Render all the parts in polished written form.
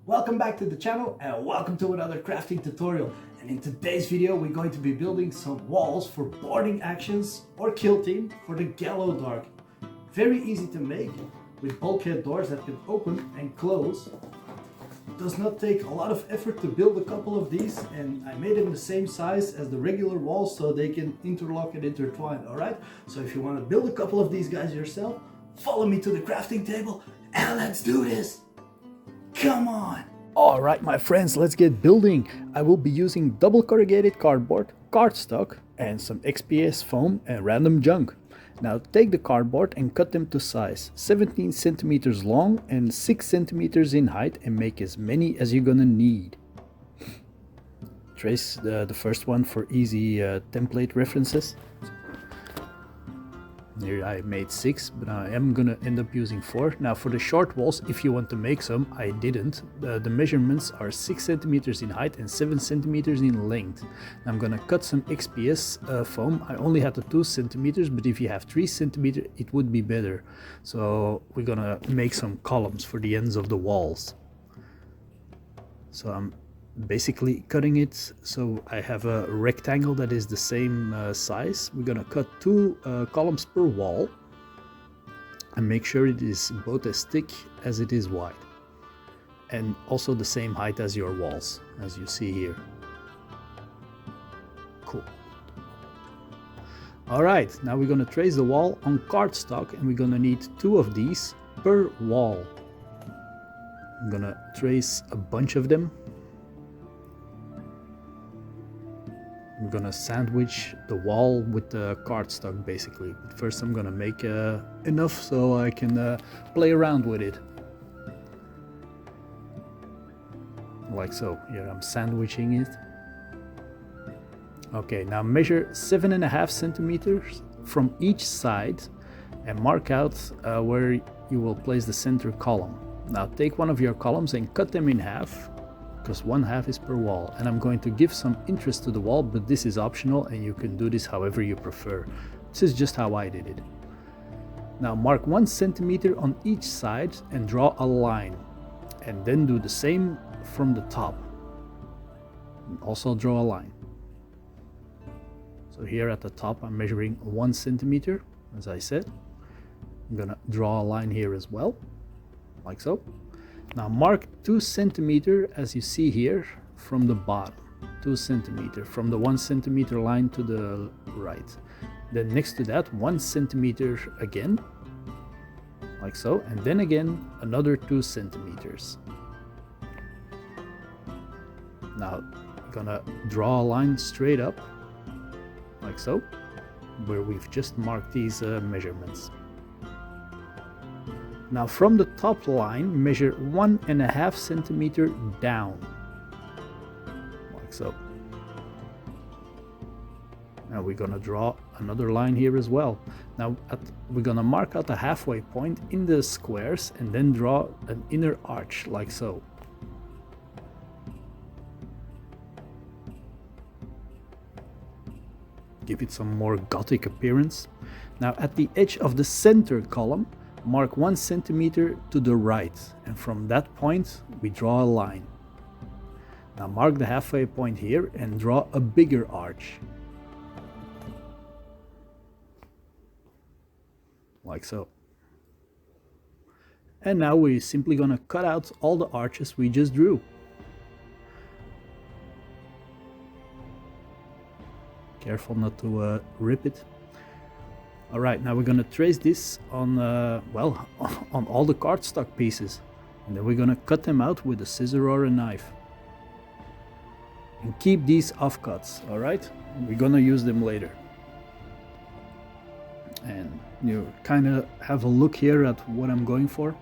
Welcome back to the channel and welcome to another crafting tutorial. And in today's video we're going to be building some walls for boarding actions or kill team for the Gallowdark. Very easy to make with bulkhead doors that can open and close. It does not take a lot of effort to build a couple of these, and I made them the same size as the regular walls so they can interlock and intertwine. Alright, so if you want to build a couple of these guys yourself, follow me to the crafting table and let's do this. Come on! Alright my friends, let's get building. I will be using double corrugated cardboard, cardstock and some XPS foam and random junk. Now take the cardboard and cut them to size 17 centimeters long and 6 centimeters in height and make as many as you're gonna need. Trace the first one for easy template references. Here I made 6, but I am gonna end up using 4. Now for the short walls, if you want to make some, I didn't. The measurements are 6 centimeters in height and 7 centimeters in length. I'm gonna cut some XPS foam. I only had the 2 centimeters, but if you have 3 centimeters, it would be better. So we're gonna make some columns for the ends of the walls. So I'm basically cutting it so I have a rectangle that is the same size. We're gonna cut 2 columns per wall and make sure it is both as thick as it is wide and also the same height as your walls, as you see here. Cool. Alright, now we're gonna trace the wall on cardstock and we're gonna need 2 of these per wall. I'm gonna trace a bunch of them. I'm gonna sandwich the wall with the cardstock basically, but first I'm gonna make enough so I can play around with it. Like so. Here I'm sandwiching it. Okay, now measure 7.5 centimeters from each side and mark out where you will place the center column. Now take one of your columns and cut them in half, because 1/2 is per wall, and I'm going to give some interest to the wall, but this is optional and you can do this however you prefer. This is just how I did it. Now mark 1 centimeter on each side and draw a line, and then do the same from the top and also draw a line. So here at the top I'm measuring 1 centimeter, as I said. I'm gonna draw a line here as well, like so. Now mark 2 centimeter as you see here from the bottom, 2 centimeter from the 1 centimeter line to the right. Then next to that 1 centimeter again, like so, and then again another 2 centimeters. Now I'm gonna draw a line straight up, like so, where we've just marked these measurements. Now from the top line, measure 1.5 centimeter down, like so. Now we're gonna draw another line here as well. Now we're gonna mark out the halfway point in the squares and then draw an inner arch, like so. Give it some more Gothic appearance. Now at the edge of the center column, mark 1 centimeter to the right, and from that point we draw a line. Now mark the halfway point here and draw a bigger arch, like so. And now we're simply gonna cut out all the arches we just drew. Careful not to rip it. Alright, now we're gonna trace this on, well, on all the cardstock pieces. And then we're gonna cut them out with a scissor or a knife. And keep these offcuts, alright? We're gonna use them later. And you kinda have a look here at what I'm going for.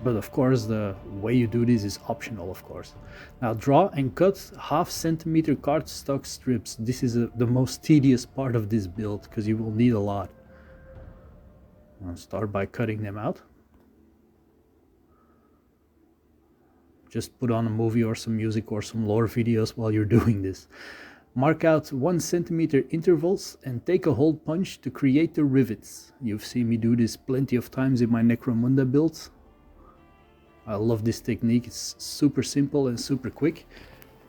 But of course the way you do this is optional, of course. Now draw and cut 1/2 centimeter cardstock strips. This is the most tedious part of this build because you will need a lot. I'll start by cutting them out. Just put on a movie or some music or some lore videos while you're doing this. Mark out 1 centimeter intervals and take a hole punch to create the rivets. You've seen me do this plenty of times in my Necromunda builds. I love this technique. It's super simple and super quick.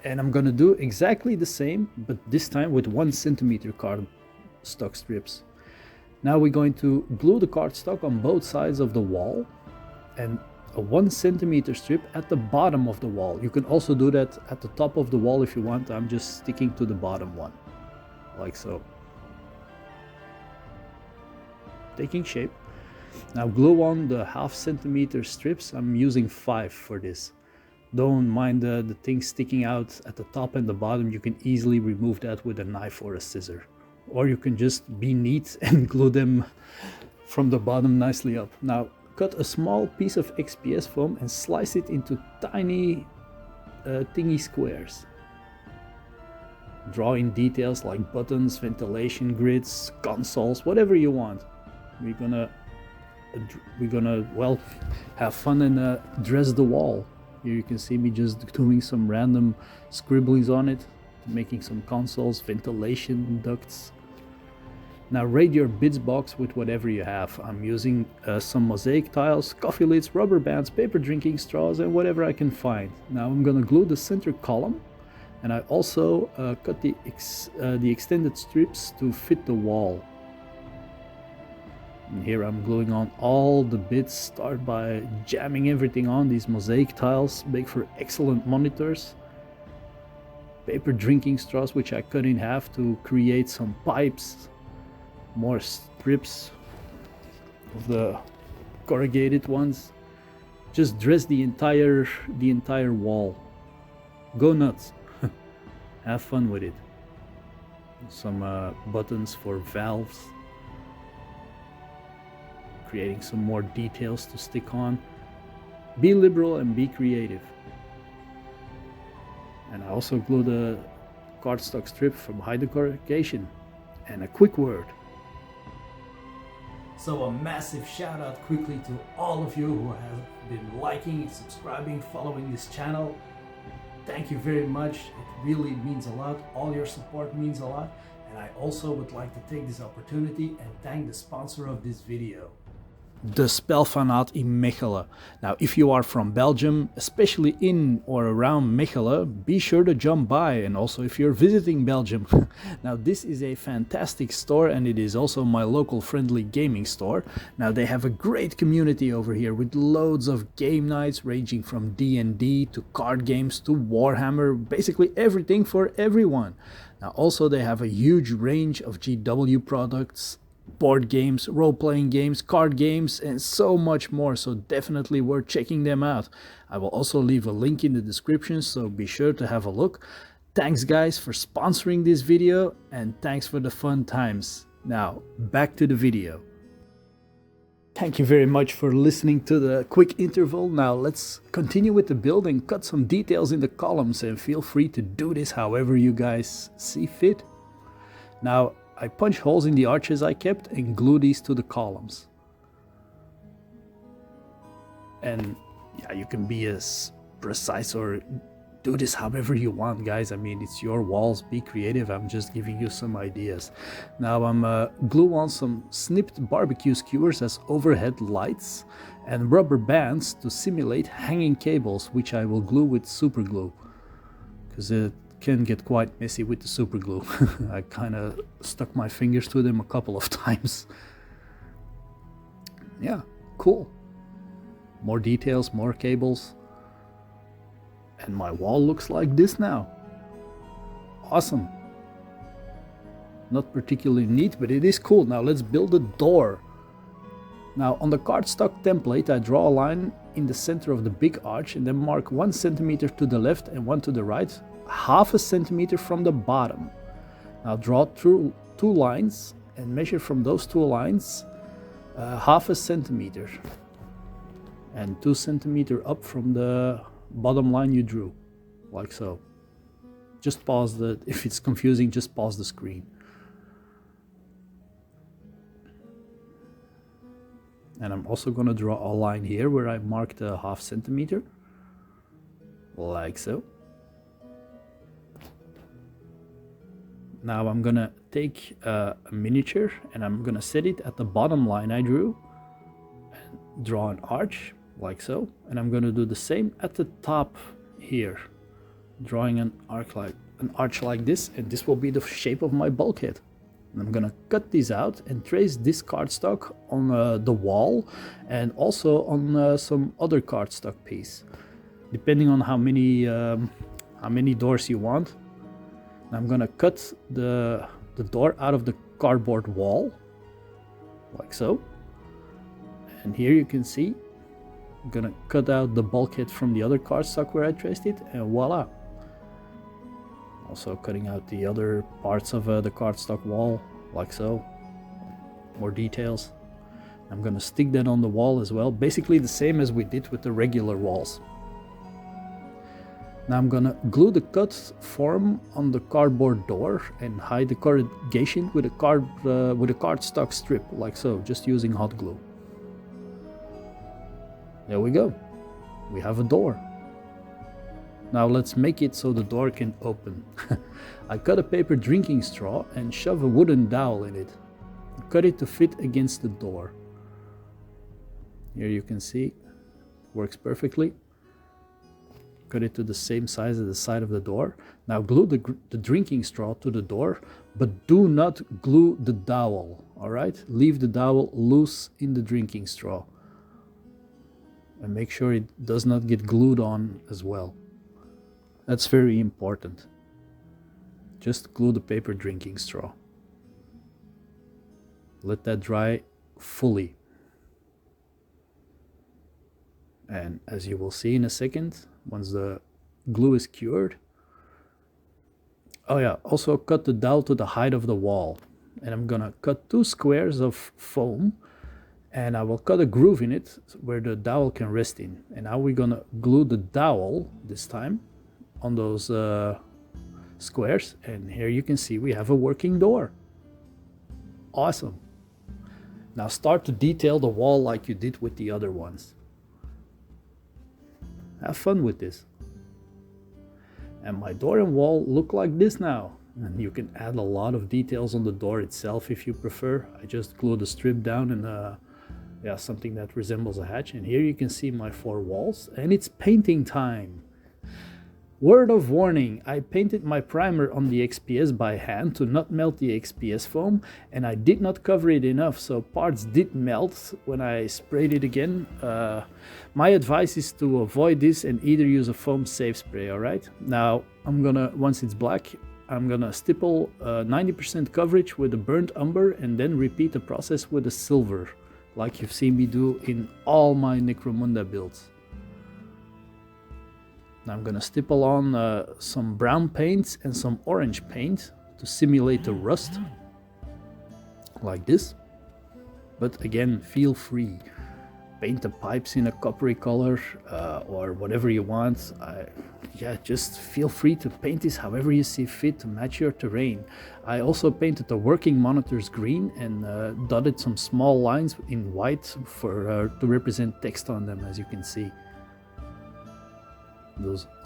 And I'm gonna do exactly the same, but this time with 1 centimeter cardstock strips. Now we're going to glue the cardstock on both sides of the wall and a 1 centimeter strip at the bottom of the wall. You can also do that at the top of the wall if you want. I'm just sticking to the bottom one, like so. Taking shape. Now glue on the 1/2 centimeter strips. I'm using 5 for this. Don't mind the thing sticking out at the top and the bottom. You can easily remove that with a knife or a scissor. Or you can just be neat and glue them from the bottom nicely up. Now cut a small piece of XPS foam and slice it into tiny thingy squares. Draw in details like buttons, ventilation grids, consoles, whatever you want. We're gonna well have fun and dress the wall. Here you can see me just doing some random scribblings on it, making some consoles, ventilation ducts. Now rate your bits box with whatever you have. I'm using some mosaic tiles, coffee lids, rubber bands, paper drinking straws, and whatever I can find. Now I'm gonna glue the center column, and I also cut the extended strips to fit the wall. And here I'm gluing on all the bits. Start by jamming everything on. These mosaic tiles make for excellent monitors. Paper drinking straws, which I cut in half to create some pipes. More strips of the corrugated ones. Just dress the entire wall. Go nuts. Have fun with it. Some buttons for valves. Creating some more details to stick on. Be liberal and be creative. And I also glue the cardstock strip from high decoration. And a quick word. So a massive shout out quickly to all of you who have been liking, subscribing, following this channel. Thank you very much. It really means a lot. All your support means a lot. And I also would like to take this opportunity and thank the sponsor of this video, the Spelfanaat in Mechelen. Now, if you are from Belgium, especially in or around Mechelen, be sure to jump by. And also if you're visiting Belgium. Now, this is a fantastic store and it is also my local friendly gaming store. Now, they have a great community over here with loads of game nights ranging from D&D to card games to Warhammer, basically everything for everyone. Now, also they have a huge range of GW products, board games, role-playing games, card games, and so much more, so definitely worth checking them out. I will also leave a link in the description, so be sure to have a look. Thanks guys for sponsoring this video, and thanks for the fun times. Now, back to the video. Thank you very much for listening to the quick interval. Now let's continue with the build and cut some details in the columns, and feel free to do this however you guys see fit. Now, I punch holes in the arches I kept and glue these to the columns. And yeah, you can be as precise or do this however you want, guys. I mean, it's your walls, be creative. I'm just giving you some ideas. Now I'm glue on some snipped barbecue skewers as overhead lights and rubber bands to simulate hanging cables, which I will glue with super glue, because it can get quite messy with the super glue. I kind of stuck my fingers to them a couple of times. Yeah, cool. More details, more cables. And my wall looks like this now. Awesome. Not particularly neat, but it is cool. Now let's build a door. Now on the cardstock template, I draw a line in the center of the big arch and then mark 1 centimeter to the left and 1 to the right, 1/2 centimeter from the bottom. Now draw through 2 lines and measure from those 2 lines 1/2 centimeter and 2 centimeter up from the bottom line you drew, like so. Just pause the, if it's confusing, just pause the screen. And I'm also going to draw a line here where I marked a 1/2 centimeter, like so. Now I'm going to take a miniature and I'm going to set it at the bottom line I drew and draw an arch. like so. And I'm gonna do the same at the top here, drawing an arch like this, and this will be the shape of my bulkhead. And I'm gonna cut these out and trace this cardstock on the wall and also on some other cardstock piece, depending on how many doors you want. And I'm gonna cut the door out of the cardboard wall, like so. And here you can see, I'm gonna cut out the bulkhead from the other cardstock where I traced it, and voila. Also cutting out the other parts of the cardstock wall, like so. More details. I'm gonna stick that on the wall as well, basically the same as we did with the regular walls. Now I'm gonna glue the cut form on the cardboard door and hide the corrugation with a cardstock strip, like so, just using hot glue. There we go. We have a door. Now let's make it so the door can open. I cut a paper drinking straw and shove a wooden dowel in it. Cut it to fit against the door. Here you can see, works perfectly. Cut it to the same size as the side of the door. Now glue the drinking straw to the door, but do not glue the dowel, alright? Leave the dowel loose in the drinking straw. And make sure it does not get glued on as well. That's very important. Just glue the paper drinking straw. Let that dry fully. And as you will see in a second, once the glue is cured. Oh yeah, also cut the dowel to the height of the wall. And I'm gonna cut 2 squares of foam, and I will cut a groove in it where the dowel can rest in. And now we're gonna glue the dowel this time on those squares, and here you can see we have a working door. Awesome. Now start to detail the wall like you did with the other ones. Have fun with this. And my door and wall look like this now. And you can add a lot of details on the door itself if you prefer. I just glued the strip down and yeah, something that resembles a hatch. And here you can see my 4 walls, and it's painting time. Word of warning, I painted my primer on the XPS by hand to not melt the XPS foam, and I did not cover it enough, so parts did melt when I sprayed it again. My advice is to avoid this and either use a foam safe spray, alright? Now, once it's black, I'm gonna stipple 90% coverage with a burnt umber and then repeat the process with a silver, like you've seen me do in all my Necromunda builds. Now I'm gonna stipple on some brown paints and some orange paint to simulate the rust, like this. But again, feel free. Paint the pipes in a coppery color or whatever you want. Yeah, just feel free to paint this however you see fit to match your terrain. I also painted the working monitors green and dotted some small lines in white to represent text on them, as you can see.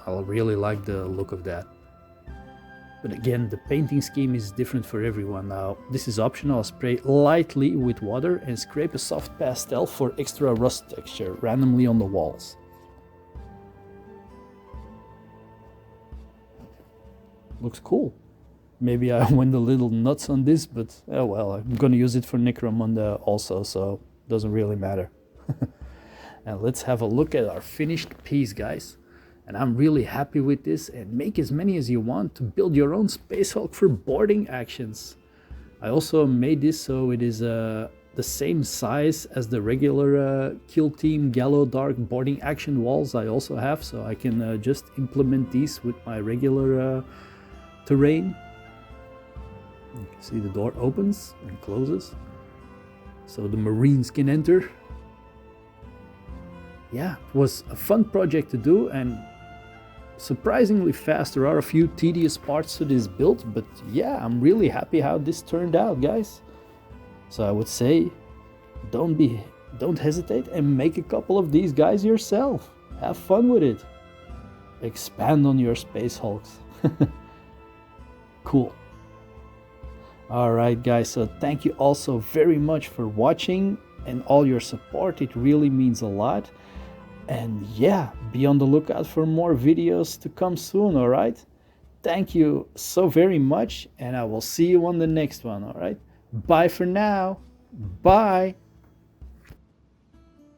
I really like the look of that. But again, the painting scheme is different for everyone. Now, this is optional. I'll spray lightly with water and scrape a soft pastel for extra rust texture randomly on the walls. Looks cool. Maybe I went a little nuts on this, but oh well, I'm gonna use it for Necromunda also, so it doesn't really matter. And let's have a look at our finished piece, guys. And I'm really happy with this, and make as many as you want to build your own Space Hulk for boarding actions. I also made this so it is the same size as the regular Kill Team Gallowdark boarding action walls I also have, so I can just implement these with my regular terrain. You can see the door opens and closes, so the Marines can enter. Yeah, it was a fun project to do and surprisingly fast. There are a few tedious parts to this build, but yeah, I'm really happy how this turned out, guys. So I would say don't hesitate and make a couple of these guys yourself. Have fun with it. Expand on your Space Hulks. Cool. Alright guys, so thank you also very much for watching and all your support. It really means a lot. And yeah, be on the lookout for more videos to come soon, all right? Thank you so very much, and I will see you on the next one, all right? Bye for now. Bye.